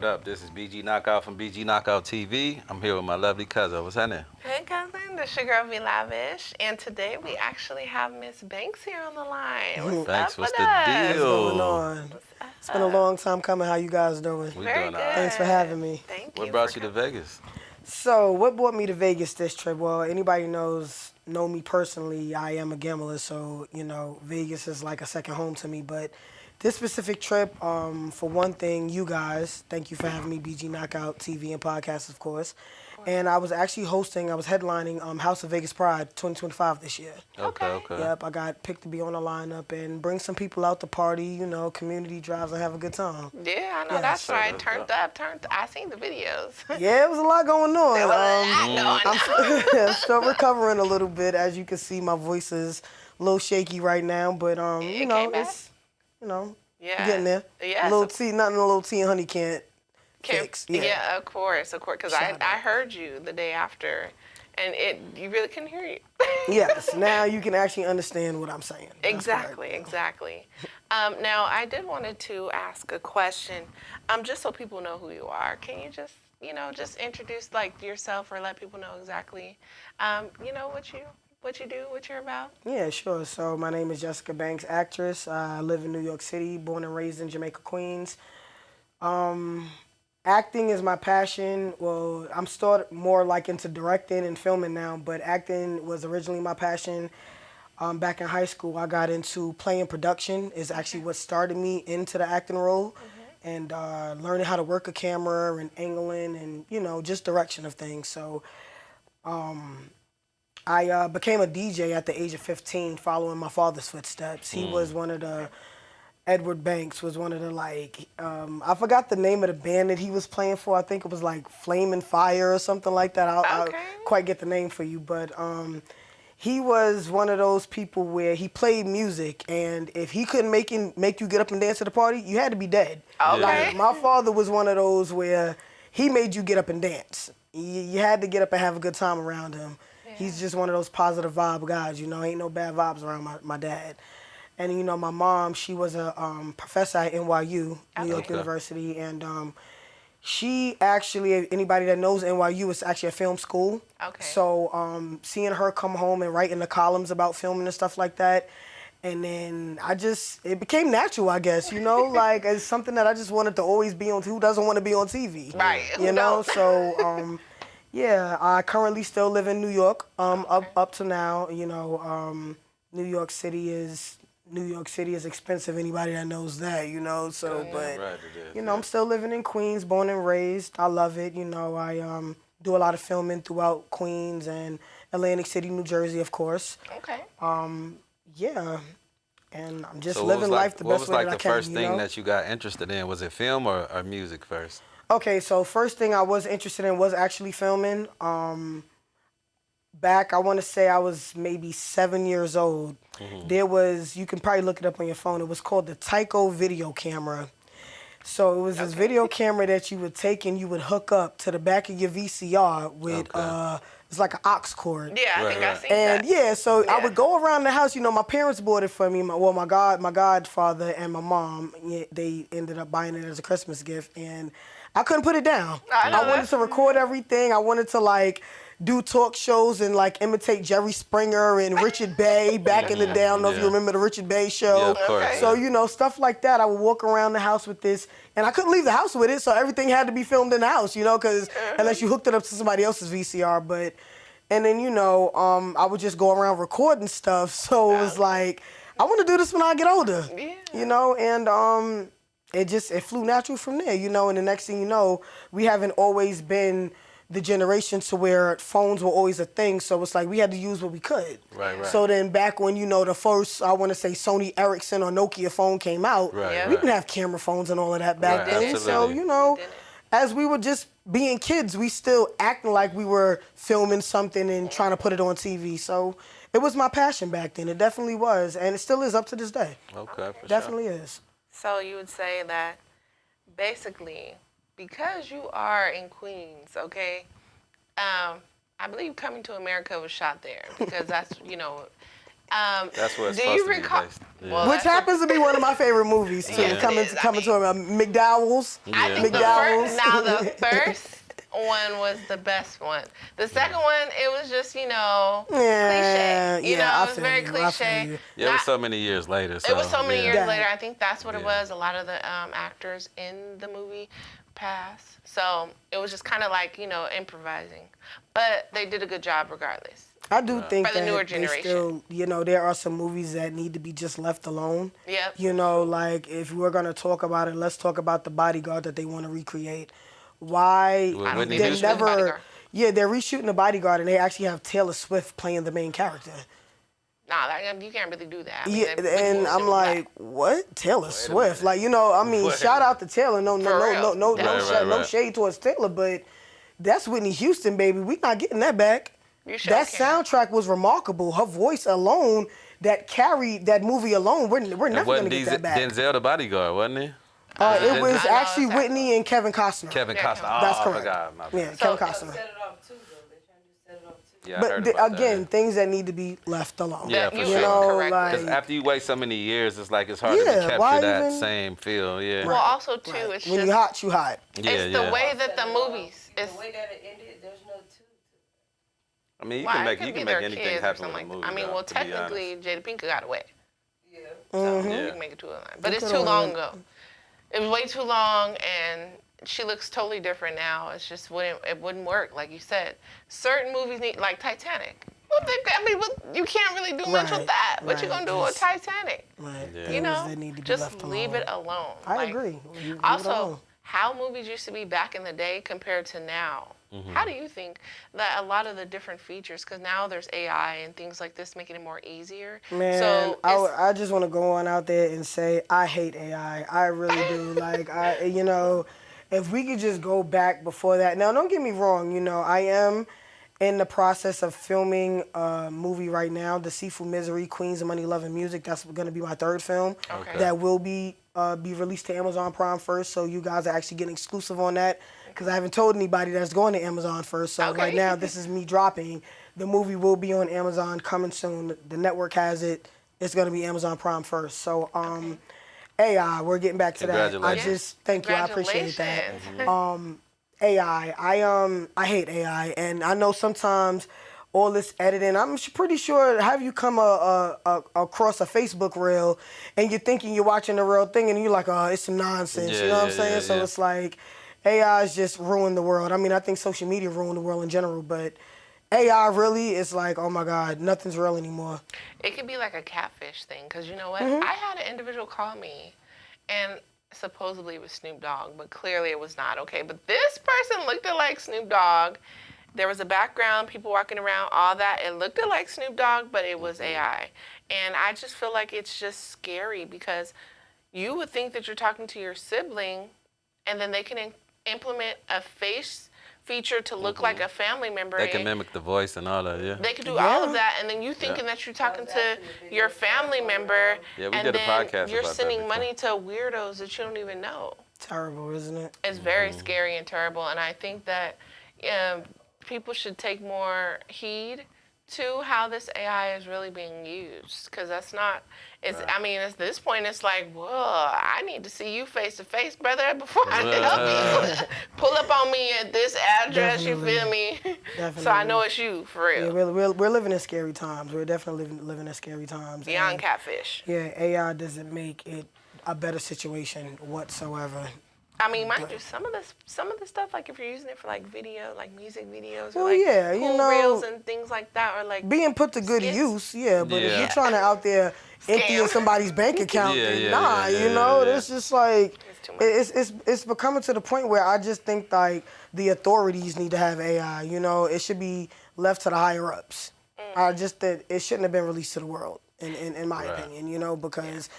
What up? This is BG Knockout from BG Knockout TV. I'm here with my lovely cousin. What's her name? Hey cousin, this your girl Lavish, and today we actually have Miss Banks here on the line. What's Banks, up what's with the us? deal? What's going on? What's It's been a long time coming. How you guys doing? We Very doing good. all right. Thanks for having me. Thank What you. brought for you to coming. Vegas? So, what brought me to Vegas this trip? Well, anybody know me personally. I am a gambler, so Vegas is like a second home to me. But this specific trip, for one thing, you guys, thank you for having me. BG Knockout TV and podcast, of course. And I was actually headlining House of Vegas Pride 2025 this year. Okay. Yep, I got picked to be on the lineup and bring some people out to party, community drives and have a good time. Yeah, I know Yeah, that's so right. I seen the videos. Yeah, it was a lot going on. There was a lot going on. I'm still recovering a little bit. As you can see, my voice is a little shaky right now, but It came back? it's Yeah. getting there. Yeah. A little tea, nothing a little tea and honey can't fix. Yeah, of course. Because I Shout out. heard you the day after, and you really couldn't hear you. Yes, now you can actually understand what I'm saying. That's Exactly, correct. exactly. Now, I did wanted to ask a question, just so people know who you are. Can you just introduce like yourself or let people know exactly, what you do, what you're about? Yeah, sure. So my name is Jessica Banks, actress. I live in New York City, born and raised in Jamaica, Queens. Acting is my passion. Well, I'm started more like into directing and filming now, but acting was originally my passion. Back in high school, I got into playing production. Is actually what started me into the acting role, and learning how to work a camera and angling and just direction of things. So I became a DJ at the age of 15, following my father's footsteps. He was one of the Edward Banks was one of the I forgot the name of the band that he was playing for. I think it was like Flame and Fire or something like that. I'll quite get the name for you, but he was one of those people where he played music, and if he couldn't make you get up and dance at the party, you had to be dead. Okay. Like, my father was one of those where he made you get up and dance. You had to get up and have a good time around him. Yeah. He's just one of those positive vibe guys. Ain't no bad vibes around my dad. And my mom, she was a professor at NYU, New York University, and she actually, anybody that knows NYU, is actually a film school. Okay. So seeing her come home and writing the columns about filming and stuff like that, and then it became natural, I guess. Like it's something that I just wanted to always be on. Who doesn't want to be on TV? Right. So yeah, I currently still live in New York. Up to now, New York City is expensive. Anybody that knows that, So, but Right, it is, I'm still living in Queens, born and raised. I love it. I do a lot of filming throughout Queens and Atlantic City, New Jersey, of course. Okay. Yeah, and I'm just So living life the best way that I can. what was like the first thing that you got interested in? Was it film or music first? Okay, so first thing I was interested in was actually filming. Back, I want to say I was maybe 7 years old. There was, you can probably look it up on your phone, it was called the Tyco video camera. So it was this video camera that you would take and you would hook up to the back of your VCR with, it's like an aux cord. Yeah, I think I've seen And that. yeah, so I would go around the house. My parents bought it for me. My godfather and my mom, they ended up buying it as a Christmas gift, and I couldn't put it down. I wanted to record everything. I wanted to do talk shows and imitate Jerry Springer and Richard Bay back in the day. I don't know if you remember the Richard Bay show. Yeah, of course. So stuff like that. I would walk around the house with this, and I couldn't leave the house with it, so everything had to be filmed in the house. Because unless you hooked it up to somebody else's VCR, and then I would just go around recording stuff. So it was like, I want to do this when I get older. Yeah. And it flew natural from there. And the next thing you know, we haven't always been the generation to where phones were always a thing, so it's like we had to use what we could. Right. So then back when the first, I want to say, Sony Ericsson or Nokia phone came out, we didn't have camera phones and all of that back then. Absolutely. So as we were just being kids, we still acting like we were filming something and trying to put it on TV. So it was my passion back then. It definitely was, and it still is up to this day. Okay, for Definitely is. So you would say that basically, because you are in Queens, okay, I believe Coming to America was shot there because that's, That's what it's do supposed you to be recall? based. Well, Which that's what- happens to be one of my favorite movies too. Yes, it coming is. I coming mean- to McDowell's. I Yeah. think the McDowell's. first one was the best one. The second one, it was just, Yeah, cliche. You yeah, know, I it was feel very you, I feel cliche. you. Yeah, it was Not- so many years later. So, it was so many yeah. years Yeah. later. I think that's what it Yeah. was. A lot of the actors in the movie passed. So it was just kind of like, improvising. But they did a good job regardless. I do think For the that newer they generation. still, there are some movies that need to be just left alone. Yep. Like if we're gonna talk about it, let's talk about The Bodyguard that they want to recreate. Why With Whitney they Houston? never? Bodyguard. Yeah, they're reshooting The Bodyguard and they actually have Taylor Swift playing the main character. Nah, you can't really do that. I mean, Yeah, that- Whitney and Houston I'm was like, black. what? Taylor Swift? minute. Like, I mean, Wait. shout out to Taylor. No, For real. no Right. shade towards Taylor, but that's Whitney Houston, baby. We not getting that back. You sure That can. soundtrack was remarkable. Her voice alone, that carried that movie alone. We're never It gonna wasn't get that back. Denzel the bodyguard, wasn't he? It Denzel- was I know actually exactly. Whitney and Kevin Costner. Kevin Yeah, Costner. Kevin- Oh, That's I correct. forgot. My bad. Yeah, Kevin Costner. Set it off too, though. They're trying to set it off too. Yeah, I But heard about that. again, things that need to be left alone. Yeah, That for you sure. said correctly. Because like after you wait so many years, it's like it's hard Yeah, to why capture that even- same feel. Yeah. Well, also too, it's when just you hot, you hot. yeah, it's yeah. the way that the movies. The It's way that it ended, there's no two. I mean, you why can it make could you be can their make anything kids or happen something with a like movie. that. I mean, though, well, to be honest. technically, Jada Pinkett got away, Yeah. so Mm-hmm. you Yeah. can make it to a line. But They it's could've too long went- ago. It was way too long, and she looks totally different now. It's just it wouldn't work, like you said. Certain movies need, like Titanic. Well, you can't really do much Right, with that. What you right, gonna do with just- Titanic? Right. Yeah. Things You know, that need to be just left leave alone. it alone. I Like, agree. Leave it Also, alone. how movies used to be back in the day compared to now. How do you think that a lot of the different features, because now there's AI and things like this making it more easier. Man, so it's- I just want to go on out there and say I hate AI. I really do. Like if we could just go back before that. Now, don't get me wrong. I am in the process of filming a movie right now, The Seafood Misery, Queens of Money, Love, and Music. That's going to be my third film. Okay. That will be released to Amazon Prime first, so you guys are actually getting exclusive on that because I haven't told anybody that's going to Amazon first. So Okay. right now, this is me dropping. The movie will be on Amazon coming soon. The network has it. It's going to be Amazon Prime first. So AI, we're getting back to that. I Congratulations. just thank you. I appreciate that. Congratulations. AI, I hate AI, and I know sometimes all this editing. I'm pretty sure. Have you come across a Facebook reel, and you're thinking you're watching the real thing, and you're like, oh, it's some nonsense. Yeah, you know what I'm yeah, saying? yeah, So yeah. it's like AI has just ruined the world. I mean, I think social media ruined the world in general, but AI really is like, oh my God, nothing's real anymore. It could be like a catfish thing, because you know what? Mm-hmm. I had an individual call me, and supposedly it was Snoop Dogg, but clearly it was not, okay? But this person looked like Snoop Dogg. There was a background, people walking around, all that. It looked like Snoop Dogg, but it was AI. And I just feel like it's just scary because you would think that you're talking to your sibling, and then they can implement a face feature to look like a family member. They can mimic the voice and all that. Yeah. They could do all of that, and then you thinking that you're talking to your family member, Yeah, we and did a then podcast you're about that sending before. money to weirdos that you don't even know. Terrible, isn't it? It's very scary and terrible, and I think that people should take more heed to how this AI is really being used, because that's not. It's. I mean, at this point, it's like, whoa, I need to see you face to face, brother, before I help you. Pull up on me at this address. Definitely. You feel me? So I Definitely. know it's you for Yeah, real. we're living in scary times. We're definitely living in scary times. Beyond And, catfish. yeah, AI doesn't make it a better situation whatsoever. I mean, mind you, some of the stuff, like if you're using it for like video, like music videos, Well, or like yeah, you cool know, reels and things like that, or like Being put to good skits. use, yeah, but if Yeah. you're trying to out there emptying Scam. somebody's bank account, Yeah, then yeah, nah, yeah, you know, yeah. it's just like It's too much. it's becoming to the point where I just think like the authorities need to have AI. You know, it should be left to the higher ups. I just that it shouldn't have been released to the world, in my Right. opinion. You know, because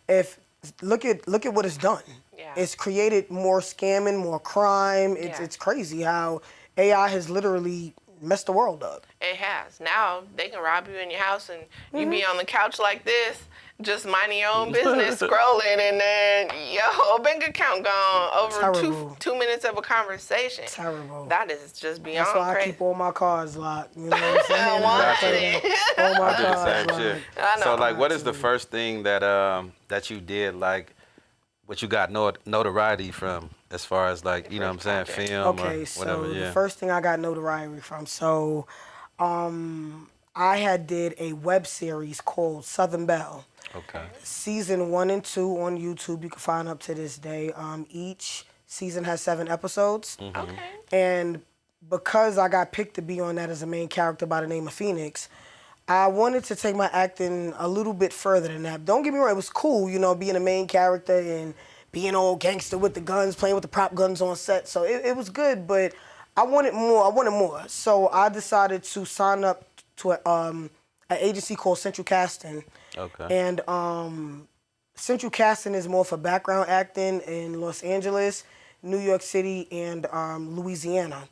if look at what it's done. Yeah. It's created more scamming, more crime. Yeah. It's crazy how AI has literally messed the world up. It has. Now they can rob you in your house and you be on the couch like this, just minding your own business, scrolling, and then your whole bank account gone over Terrible. two minutes of a conversation. Terrible. That is just beyond That's why I crazy. keep all my cards locked. You know what I'm saying? Watching it. All my I do the cards same locked. shit. I know. So like, what is the first thing that that you did, like, what you got notoriety from, as far as like, you know what I'm saying, film Okay, or so whatever? the Yeah. first thing I got notoriety from, so I had did a web series called Southern Belle. Okay. Season 1 and 2 on YouTube, you can find up to this day. Each season has 7 episodes. Okay. And because I got picked to be on that as a main character by the name of Phoenix, I wanted to take my acting a little bit further than that. Don't get me wrong, it was cool, you know, being a main character and being all gangster with the guns, playing with the prop guns on set. So it was good, but I wanted more. So I decided to sign up to an agency called Central Casting. Okay. And Central Casting is more for background acting in Los Angeles, New York City, and Louisiana.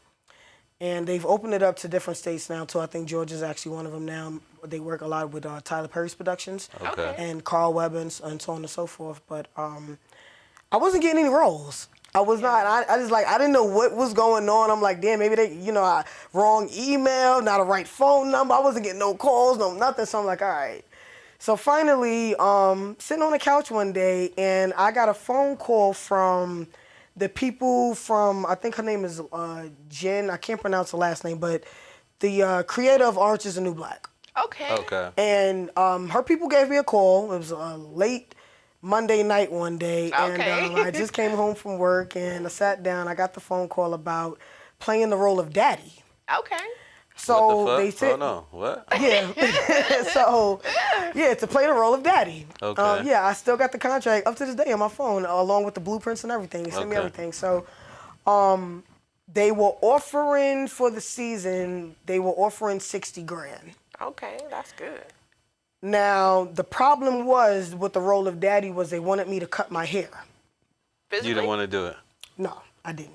And they've opened it up to different states now, too. I think Georgia's actually one of them now. They work a lot with Tyler Perry's productions Okay. and Carl Weber and so on and so forth. But I wasn't getting any roles. I was not. I just like, I didn't know what was going on. I'm like, damn, maybe they, you know, wrong email, not a right phone number. I wasn't getting no calls, no nothing. So I'm like, all right. So finally, sitting on the couch one day, and I got a phone call from the people from, I think her name is Jen. I can't pronounce the last name, but the creator of Orange is the New Black. Okay. Okay. And her people gave me a call. It was late Monday night one day. Okay. And I just came home from work, and I sat down. I got the phone call about playing the role of Daddy. Okay. So What the fuck? they said, Oh no, what? yeah. So, yeah, to play the role of Daddy. Okay. Yeah, I still got the contract up to this day on my phone, along with the blueprints and everything. They sent me Okay. everything. So, they were offering for the season, they were offering $60,000. Okay, that's good. Now, the problem was with the role of Daddy was they wanted me to cut my hair. Physically? You didn't want to do it. No, I didn't.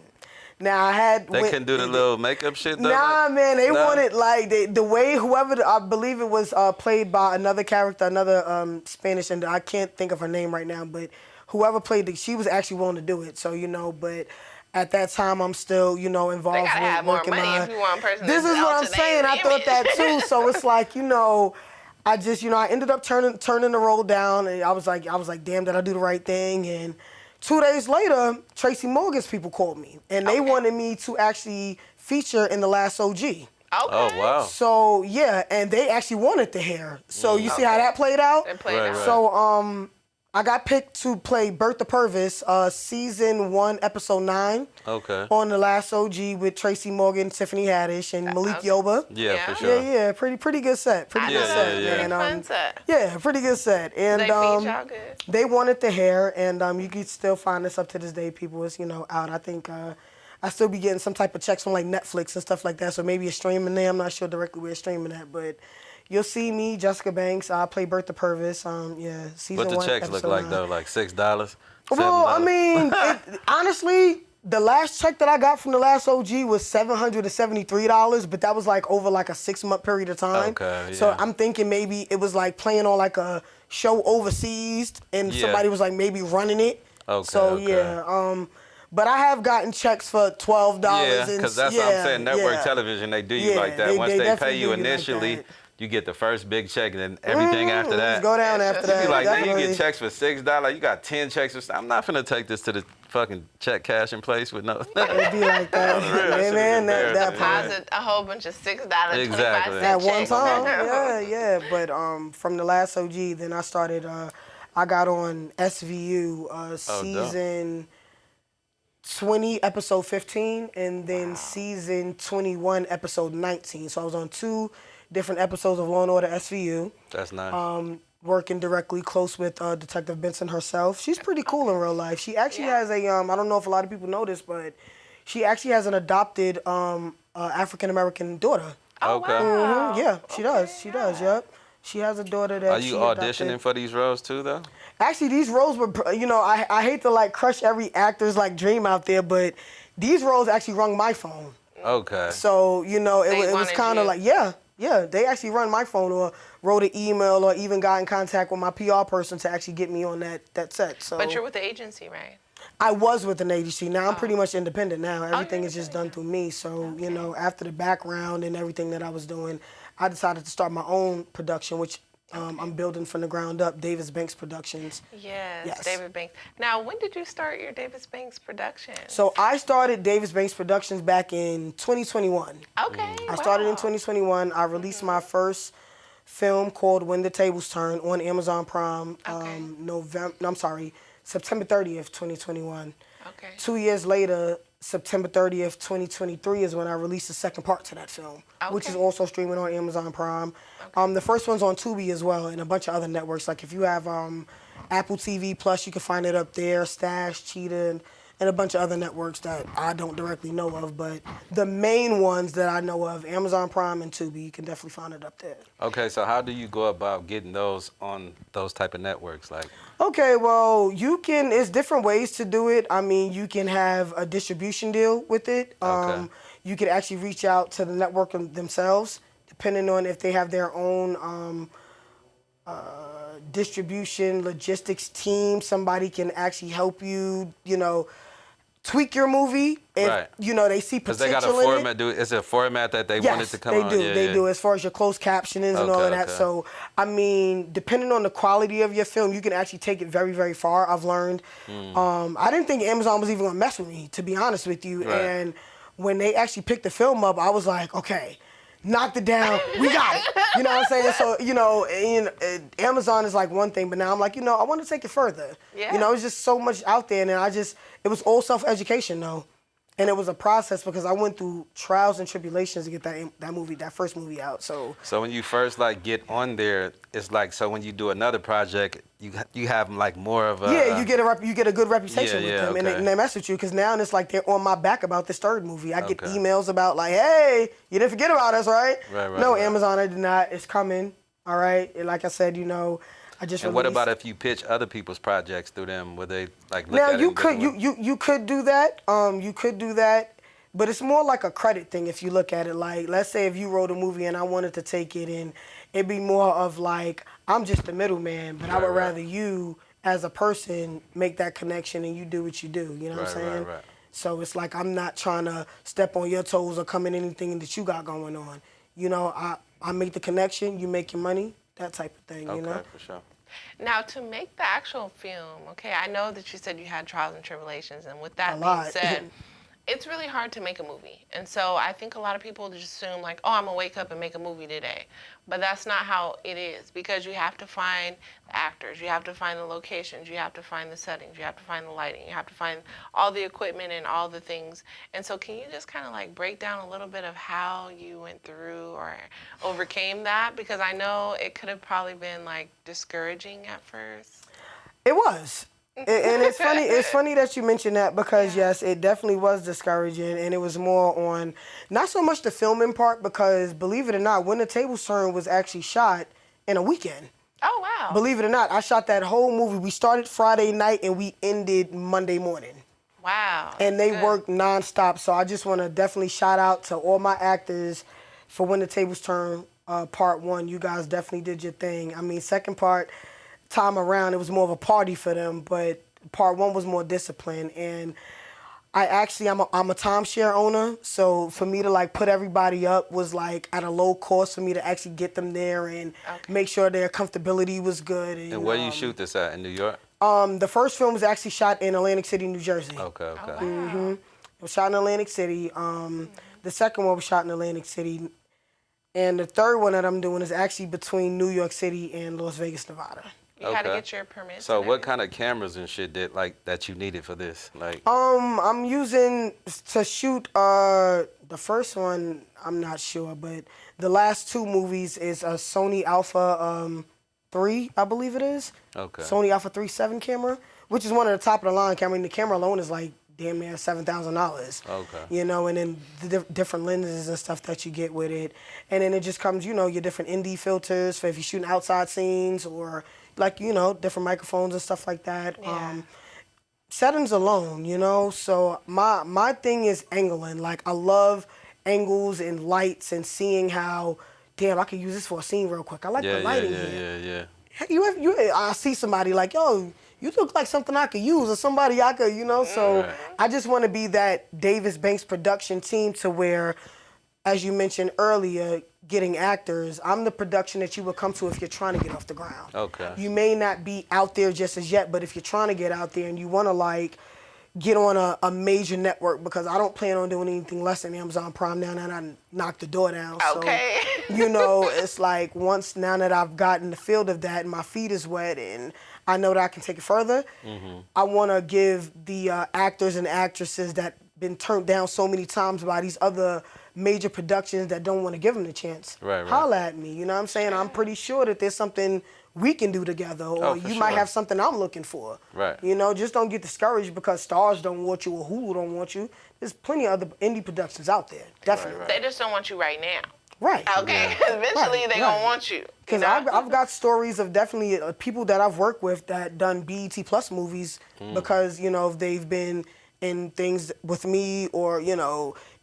Now, I had... They couldn't do the little makeup shit though? Nah, man, they Nah? wanted, like, the way whoever, I believe it was played by another character, another Spanish, and I can't think of her name right now, but whoever played she was actually willing to do it. So, you know, but at that time, I'm still, you know, involved They gotta with have more working money my... if you want a person This to is what I'm alternate saying. I his thought that image. too. So it's like, you know, I just, you know, I ended up turning the role down, and I was like, damn, did I do the right thing? And 2 days later, Tracy Morgan's people called me, and they wanted me to actually feature in The Last OG. Okay. Oh wow. So yeah, and they actually wanted the hair. So you see how that played out? They played Right, out. right. So I got picked to play Bertha Purvis, season 1, episode 9, Okay. on The Last OG with Tracy Morgan, Tiffany Haddish, and Malik Yoba. Yeah, Yeah. for sure. Yeah, pretty good set. Pretty I know good Yeah, that set, was yeah, a man. pretty fun set. Yeah, pretty good set. And They feed y'all good. they wanted the hair, and you can still find this up to this day. People is, you know, out. I think I still be getting some type of checks from like Netflix and stuff like that. So maybe it's streaming there. I'm not sure directly where it's streaming at, but you'll see me, Jessica Banks. I play Bertha Purvis. Yeah, season What the 1, checks look episode like 9. though? Like $6? Well, I $7? mean, honestly, the last check that I got from The Last OG was $773, but that was like over like a 6-month period of time. Okay, So yeah. I'm thinking maybe it was like playing on like a show overseas, and Yeah. somebody was like maybe running it. Okay, So okay. yeah, but I have gotten checks for $12. Yeah, and because that's what I'm saying. Network yeah. television, they do you Yeah, like that. they- Once they they pay definitely you do you like initially, that. you get the first big check, and then everything after Let's that. go down Yeah, after you that. You be like, then you definitely. get checks for $6. You got 10 checks. I'm not finna take this to the fucking check cash in place with no. It'd be like that. real, Yeah, shit man, is that embarrassing. part. Deposit a whole bunch of $6, Exactly. 25 At cent one checks. time, yeah. But from The Last OG, then I started. I got on SVU season 20, episode 15, and then season 21, episode 19. So I was on 2 different episodes of Law and Order SVU. That's nice. Working directly close with Detective Benson herself. She's pretty cool in real life. She actually has a I don't know if a lot of people know this, but she actually has an adopted African American daughter. Okay. Wow. Yeah, she does. She does. Yep. She has a daughter that Are she you adopted. auditioning for these roles too, though? Actually, these roles were, you know, I hate to like crush every actor's like dream out there, but these roles actually rung my phone. Okay. So, you know, They it was wanted kind of you. like, yeah, Yeah, they actually run my phone or wrote an email or even got in contact with my PR person to actually get me on that set. So. But you're with the agency, right? I was with an agency. Now I'm pretty much independent now. Everything you're is just done independent through me. So, you know, after the background and everything that I was doing, I decided to start my own production, which I'm building from the ground up, Davis Banks Productions. Yes, David Banks. Now, when did you start your Davis Banks Productions? So I started Davis Banks Productions back in 2021. Okay, I started in wow. 2021. I released my first film called When the Tables Turn on Amazon Prime. September 30th, 2021. Okay. 2 years later, September 30th, 2023 is when I released the second part to that film, which is Okay. also streaming on Amazon Prime. The first one's on Tubi as well and a bunch of other networks. Like if you have Apple TV Plus, you can find it up there, Stash, Cheetah, and a bunch of other networks that I don't directly know of. But the main ones that I know of, Amazon Prime and Tubi, you can definitely find it up there. Okay, so how do you go about getting those on those type of networks? Like, Okay, well, it's different ways to do it. I mean, you can have a distribution deal with it. Okay. You could actually reach out to the network themselves, depending on if they have their own distribution, logistics team. Somebody can actually help you, tweak your movie if, Right. They see because potential they got a in it. format. Is it a format that they Yes, wanted to come they on? do. Yeah, They yeah. do, as far as your closed captionings and all Okay, of that. okay. So, I mean, depending on the quality of your film, you can actually take it very, very far. I've learned. I didn't think Amazon was even gonna mess with me, to be honest with you. Right. And when they actually picked the film up, I was like, okay, knocked it down. We got it. You know what I'm saying? So, Amazon is like one thing, but now I'm like, I want to take it further. Yeah. It's just so much out there, and it was all self-education though. And it was a process because I went through trials and tribulations to get that first movie out. So So when you first get on there, it's like, so when you do another project, you have like more of a you get a good reputation with them, okay. and they mess with you because now it's like they're on my back about this third movie. I get Okay. emails about like, hey, you didn't forget about us, right? Right, No, right. Amazon, I did not. It's coming. All right. And like I said, I just. And what released- about if you pitch other people's projects through them? Would they look Now at it? you in could different ways? you could do that. You could do that, but it's more like a credit thing if you look at it. Like, let's say if you wrote a movie and I wanted to take it in, it'd be more of like, I'm just the middleman, but I would Right. rather you as a person make that connection and you do what you do. You know what I'm Right, saying? right. So it's like I'm not trying to step on your toes or come in anything that you got going on. I make the connection, you make your money, that type of thing. Okay, for sure. Now, to make the actual film, okay, I know that you said you had trials and tribulations, and with that A being lot. said, it's really hard to make a movie. And so I think a lot of people just assume like, oh, I'm gonna wake up and make a movie today. But that's not how it is, because you have to find the actors, you have to find the locations, you have to find the settings, you have to find the lighting, you have to find all the equipment and all the things. And so can you just kind of like break down a little bit of how you went through or overcame that? Because I know it could have probably been like discouraging at first. It was. And it's funny. It's funny that you mentioned that because yes, it definitely was discouraging, and it was more on not so much the filming part because believe it or not, When the Tables Turn was actually shot in a weekend. Oh, wow. Believe it or not, I shot that whole movie. We started Friday night and we ended Monday morning. Wow. And they that's good. worked nonstop. So I just want to definitely shout out to all my actors for When the Tables Turn Part 1. You guys definitely did your thing. I mean, second part time around, it was more of a party for them, but Part 1 was more disciplined. And I'm a timeshare owner, so for me to like put everybody up was like at a low cost for me to actually get them there and make sure their comfortability was good. And where you shoot this at, in New York? The first film was actually shot in Atlantic City, New Jersey. Okay, okay. Oh, wow. It was shot in Atlantic City. The second one was shot in Atlantic City. And the third one that I'm doing is actually between New York City and Las Vegas, Nevada. You had to Okay. get your permits. So and what everything. kind of cameras and shit that you needed for this? Like, I'm using to shoot the first one, I'm not sure, but the last two movies is a Sony Alpha 3, I believe it is. okay. Sony Alpha 3 7 camera, which is one of the top of the line camera. And the camera alone is like damn near $7,000. Okay. And then the different lenses and stuff that you get with it. And then it just comes, your different ND filters for if you're shooting outside scenes or like, different microphones and stuff like that. Yeah. Settings alone, So my thing is angling. Like I love angles and lights and seeing how damn, I could use this for a scene real quick. I like the lighting here. Yeah. Hey, I see somebody like, yo, you look like something I could use or somebody I could, So I just want to be that Davis Banks production team to where, as you mentioned earlier, getting actors, I'm the production that you would come to if you're trying to get off the ground. Okay. You may not be out there just as yet, but if you're trying to get out there and you want to like get on a major network, because I don't plan on doing anything less than Amazon Prime now that I knocked the door down. Okay. So, it's like once now that I've gotten the field of that and my feet is wet and I know that I can take it further, I want to give the actors and actresses that been turned down so many times by these other major productions that don't want to give them the chance. Right. Holla at me, you know what I'm saying? I'm pretty sure that there's something we can do together, or you might have something I'm looking for. Right. Just don't get discouraged because Stars don't want you or Hulu don't want you. There's plenty of other indie productions out there, definitely. Right. They just don't want you right now. Right. Okay. Eventually they gonna want you. Because I've got stories of definitely people that I've worked with that done BET Plus movies because, they've been in things with me or,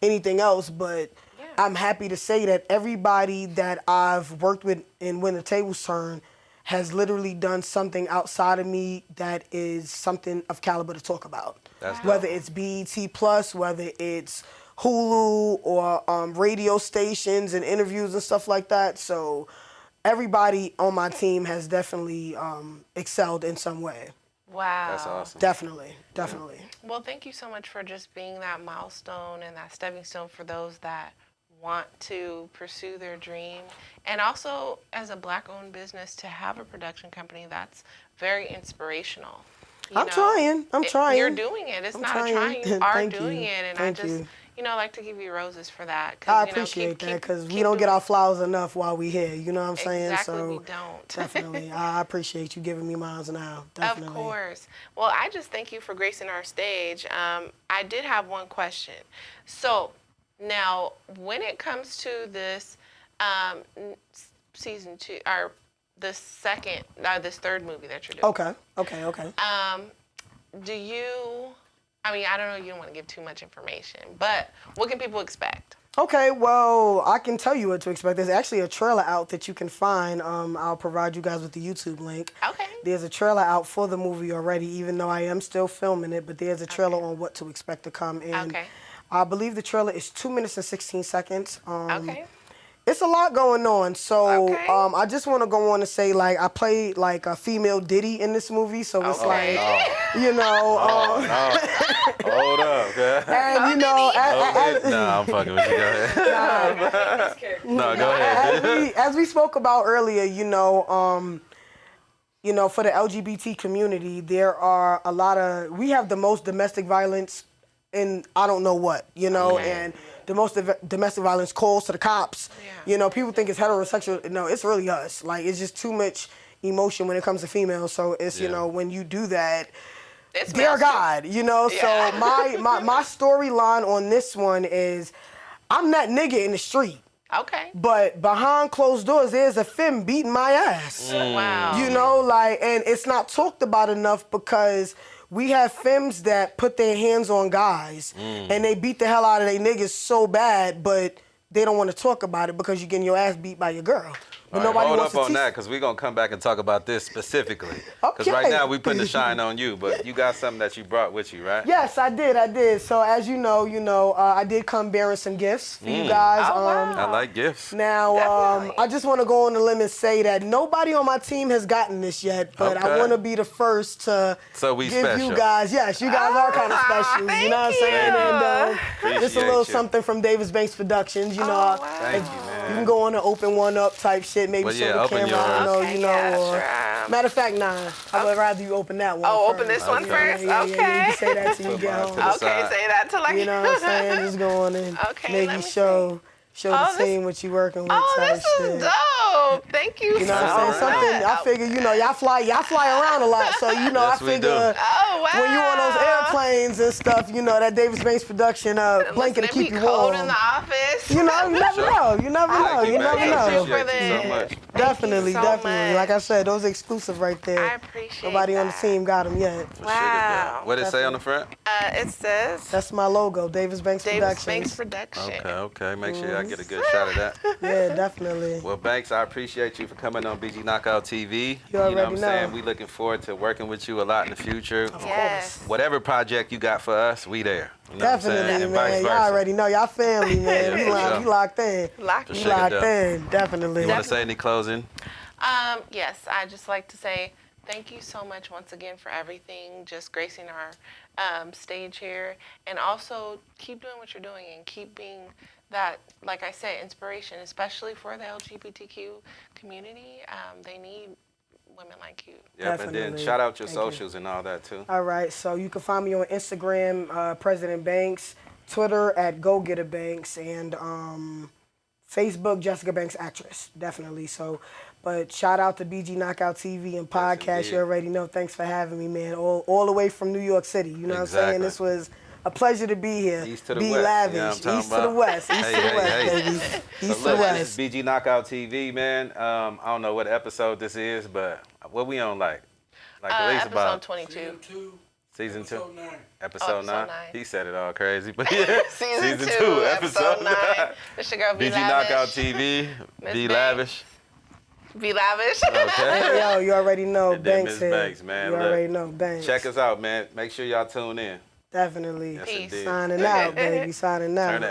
anything else. But I'm happy to say that everybody that I've worked with in When the Tables Turn has literally done something outside of me that is something of caliber to talk about. That's whether it's BET Plus, whether it's Hulu or radio stations and interviews and stuff like that. So everybody on my team has definitely excelled in some way. Wow. That's awesome. Definitely. Well, thank you so much for just being that milestone and that stepping stone for those that want to pursue their dream. And also, as a Black-owned business, to have a production company, that's very inspirational. I'm trying. You're doing it. It's not a trying. You are doing it. And I just, like to give you roses for that. I appreciate that because we don't get our flowers enough while we here. You know what I'm saying? Exactly, So we don't. Definitely. I appreciate you giving me miles an hour. Definitely. Of course. Well, I just thank you for gracing our stage. I did have one question. So now, when it comes to this season 2, or the second, this third movie that you're doing. Okay. Do you, I don't know, you don't want to give too much information, but what can people expect? Okay, well, I can tell you what to expect. There's actually a trailer out that you can find. I'll provide you guys with the YouTube link. Okay. There's a trailer out for the movie already, even though I am still filming it, but there's a trailer on what to expect to come in. Okay. I believe the trailer is 2 minutes and 16 seconds. Okay. It's a lot going on, so Okay. I just want to go on and say, like, I played like a female Diddy in this movie, so it's Okay. Hold up, okay? And Nah, I'm fucking with you. Go ahead. No, go ahead. as we spoke about earlier, for the LGBT community, there are we have the most domestic violence in I don't know what, and the most domestic violence calls to the cops. Yeah. People think it's heterosexual. No, it's really us. Like, it's just too much emotion when it comes to females. So it's, when you do that, It's dear messed God, Yeah. So my storyline on this one is I'm that nigga in the street. Okay. But behind closed doors, there's a femme beating my ass. Wow. And it's not talked about enough because we have femmes that put their hands on guys and they beat the hell out of their niggas so bad, but they don't want to talk about it because you're getting your ass beat by your girl. But All right, hold wants up to on that because we're going to come back and talk about this specifically. Because Okay. right now we putting the shine on you, but you got something that you brought with you, right? Yes, I did. So as you know, I did come bearing some gifts for you guys. Oh, wow. I like gifts. Now, Definitely. I just want to go on the limb and say that nobody on my team has gotten this yet, but I Okay. want to be the first to So we give special. you guys. Yes, you guys are kind of special. You know what I'm saying? And just a little Appreciate you. something from Davis Banks Productions. wow. Thank you, man. You can go on and open one up type shit. Maybe Well, show yeah, the open camera. yours. Okay, yeah, sure. Matter of fact, nah. I would rather you open that one. Oh, first. open this one first? Yeah, you Okay. can say that till you Put get mine home. to the Okay, side. say that till I You know what I'm saying? Just go on and Okay, maybe let me show Oh, the this- team what you working with Oh, type this shit. is dope. Oh, thank you. You know what I'm saying? so Something much. I figure, y'all fly around a lot. So, Yes, I we do. figure Oh, wow. when you on those airplanes and stuff, that Davis Banks production blanket Listen, to it keep be you cold warm. in the office. You never know. You never know. Thank you, You man. never Thank you know. for Appreciate you so that. much. Thank Definitely, you so definitely. Like I much. said, those exclusive right there. I appreciate Nobody on the that. team got them yet. For Wow. sugar, what did it say on the front? It says That's my logo, Davis Banks Davis Banks Productions. Production. Okay. Make sure I get a good shot of that. Yeah, definitely. Well, Banks, I appreciate you for coming on BG Knockout TV. You know already what I'm saying? know. We looking forward to working with you a lot in the future. Yes. Whatever project you got for us, we there. You know what I'm saying? Definitely, And man. vice Y'all versa. already know. Y'all family, man. Yeah, we, for sure. we locked in. Locked For We sure. locked Duh. in, definitely. You want to say any closing? Yes, I just like to say thank you so much once again for everything, just gracing our stage here, and also keep doing what you're doing and keep being that, like I said, inspiration, especially for the LGBTQ community. They need women like you. Yep, and then Definitely. shout out your Thank you. socials and all that too. All right, so you can find me on Instagram, President Banks, Twitter at Go Getter Banks, and Facebook, Jessica Banks Actress. Definitely. So, but shout out to BG Knockout TV and podcast. indeed. You already know. Thanks for having me, man. All the way from New York City. You know what I'm saying? Exactly. This was a pleasure to be here. East to the be west, lavish. you know what I'm talking East to the about? west. East to the west, baby. So East to the look, this west. is BG Knockout TV, man. I don't know what episode this is, but what we on like at least Episode about 22. season 2, Episode 9. episode 9. 9. He said it all crazy, but yeah, Season 2, episode 9. It's your girl, Be BG Lavish. Knockout TV, Miss Be Banks. Lavish. Be Lavish. Okay. Yo, you already know. And then Banks Miss here. Banks, man. You Look, already know. Banks. check us out, man. Make sure y'all tune in. Definitely. Yes, Peace. indeed. Signing out, baby. Signing out. Turn the